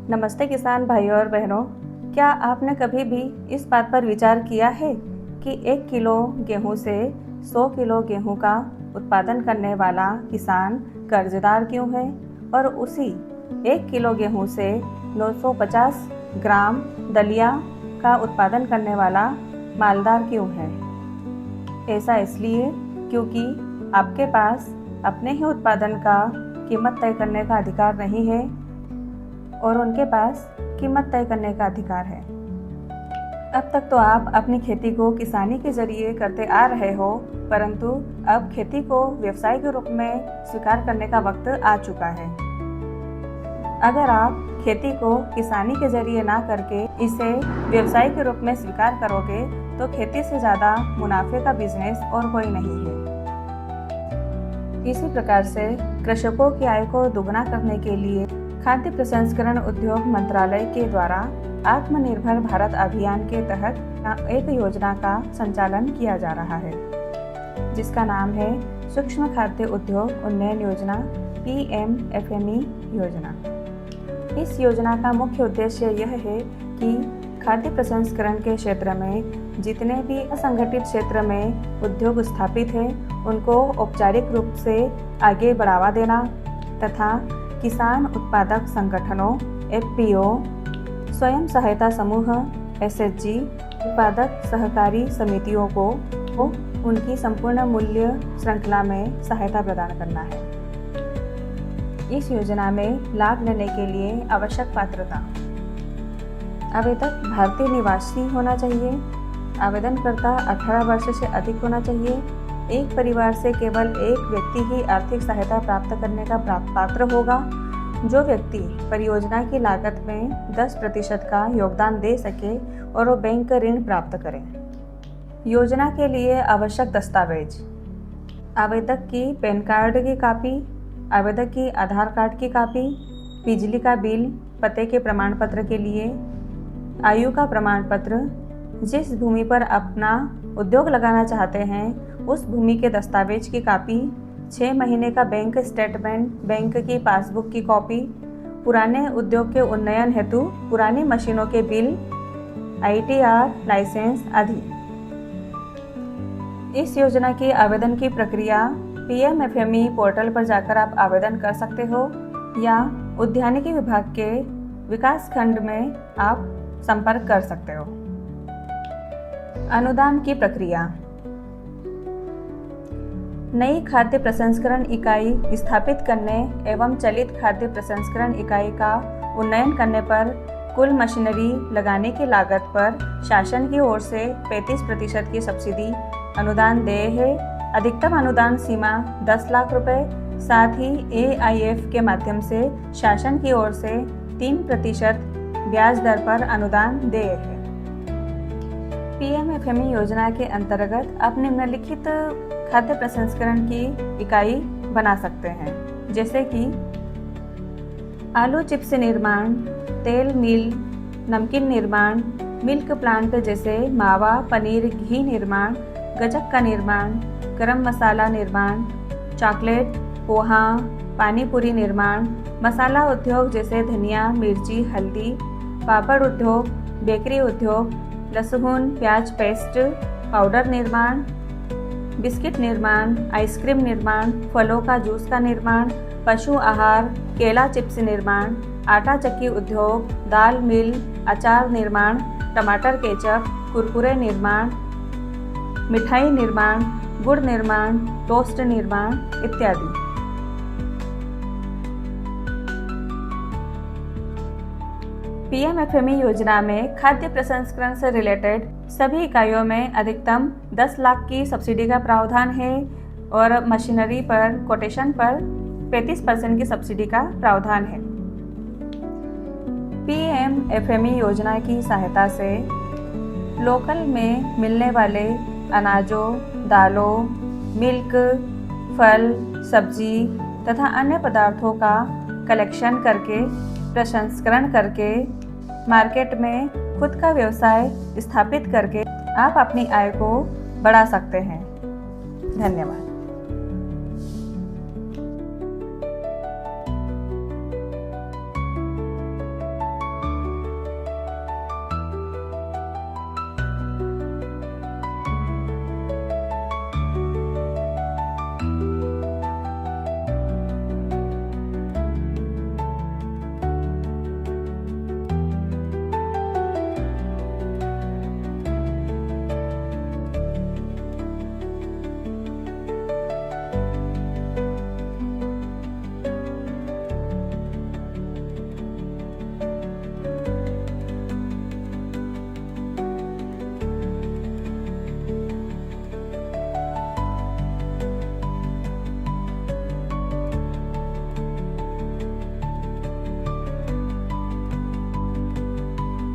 नमस्ते किसान भाइयों और बहनों, क्या आपने कभी भी इस बात पर विचार किया है कि 1 किलो गेहूं से 100 किलो गेहूं का उत्पादन करने वाला किसान कर्जदार क्यों है और उसी 1 किलो गेहूं से 950 ग्राम दलिया का उत्पादन करने वाला मालदार क्यों है? ऐसा इसलिए क्योंकि आपके पास अपने ही उत्पादन का कीमत तय करने का अधिकार नहीं है और उनके पास कीमत तय करने का अधिकार है। अब तक तो आप अपनी खेती को किसानी के जरिए करते आ रहे हो, परंतु अब खेती को व्यवसाय के रूप में स्वीकार करने का वक्त आ चुका है। अगर आप खेती को किसानी के जरिए ना करके इसे व्यवसाय के रूप में स्वीकार करोगे तो खेती से ज़्यादा मुनाफे का बिजनेस और कोई नहीं है। इसी प्रकार से कृषकों की आय को दोगुना करने के लिए खाद्य प्रसंस्करण उद्योग मंत्रालय के द्वारा आत्मनिर्भर भारत अभियान के तहत एक योजना का संचालन किया जा रहा है, जिसका नाम है सूक्ष्म खाद्य उद्योग उन्नयन योजना PMFME योजना। इस योजना का मुख्य उद्देश्य यह है कि खाद्य प्रसंस्करण के क्षेत्र में जितने भी असंगठित क्षेत्र में उद्योग स्थापित हैं, उनको औपचारिक रूप से आगे बढ़ावा देना तथा किसान उत्पादक संगठनों FPO, स्वयं सहायता समूह SHG, उत्पादक सहकारी समितियों को उनकी संपूर्ण मूल्य श्रृंखला में सहायता प्रदान करना है। इस योजना में लाभ लेने के लिए आवश्यक पात्रता: आवेदक भारतीय निवासी होना चाहिए, आवेदनकर्ता 18 वर्ष से अधिक होना चाहिए, एक परिवार से केवल एक व्यक्ति ही आर्थिक सहायता प्राप्त करने का पात्र होगा। जो व्यक्ति परियोजना की लागत में 10% का योगदान दे सके और वो बैंक ऋण प्राप्त करे। योजना के लिए आवश्यक दस्तावेज: आवेदक की पैन कार्ड की कापी, आवेदक की आधार कार्ड की कापी, बिजली का बिल, पते के प्रमाण पत्र के लिए आयु का प्रमाण पत्र, जिस भूमि पर अपना उद्योग लगाना चाहते हैं उस भूमि के दस्तावेज की कापी, 6 महीने का बैंक स्टेटमेंट, बैंक की पासबुक की कॉपी, पुराने उद्योग के उन्नयन हेतु पुरानी मशीनों के बिल, ITR लाइसेंस आदि। इस योजना की आवेदन की प्रक्रिया PMFME पोर्टल पर जाकर आप आवेदन कर सकते हो या उद्यानिकी विभाग के विकास खंड में आप संपर्क कर सकते हो। अनुदान की प्रक्रिया: नई खाद्य प्रसंस्करण इकाई स्थापित करने एवं चलित खाद्य प्रसंस्करण इकाई का उन्नयन करने पर कुल मशीनरी लगाने की लागत पर शासन की ओर से 35% की सब्सिडी अनुदान देय है। अधिकतम अनुदान सीमा 10 लाख रुपए, साथ ही AIF के माध्यम से शासन की ओर से 3% ब्याज दर पर अनुदान देय है। PMFME योजना के अंतर्गत आप निम्नलिखित खाद्य प्रसंस्करण की इकाई बना सकते हैं, जैसे कि आलू चिप्स निर्माण, तेल मिल, नमकीन निर्माण, मिल्क प्लांट जैसे मावा, पनीर, घी निर्माण, गजक का निर्माण, गरम मसाला निर्माण, चॉकलेट, पोहा, पानी पूरी निर्माण, मसाला उद्योग जैसे धनिया, मिर्ची, हल्दी, पापड़ उद्योग, बेकरी उद्योग, लहसुन प्याज पेस्ट पाउडर निर्माण, बिस्किट निर्माण, आइसक्रीम निर्माण, फलों का जूस का निर्माण, पशु आहार, केला चिप्स निर्माण, आटा चक्की उद्योग, दाल मिल, अचार निर्माण, टमाटर केचप, कुरकुरे निर्माण, मिठाई निर्माण, गुड़ निर्माण, टोस्ट निर्माण इत्यादि। PMFME योजना में खाद्य प्रसंस्करण से रिलेटेड सभी इकाइयों में अधिकतम 10 लाख की सब्सिडी का प्रावधान है और मशीनरी पर कोटेशन पर 35% की सब्सिडी का प्रावधान है। PMFME योजना की सहायता से लोकल में मिलने वाले अनाजों, दालों, मिल्क, फल, सब्जी तथा अन्य पदार्थों का कलेक्शन करके, प्रसंस्करण करके मार्केट में खुद का व्यवसाय स्थापित करके आप अपनी आय को बढ़ा सकते हैं। धन्यवाद।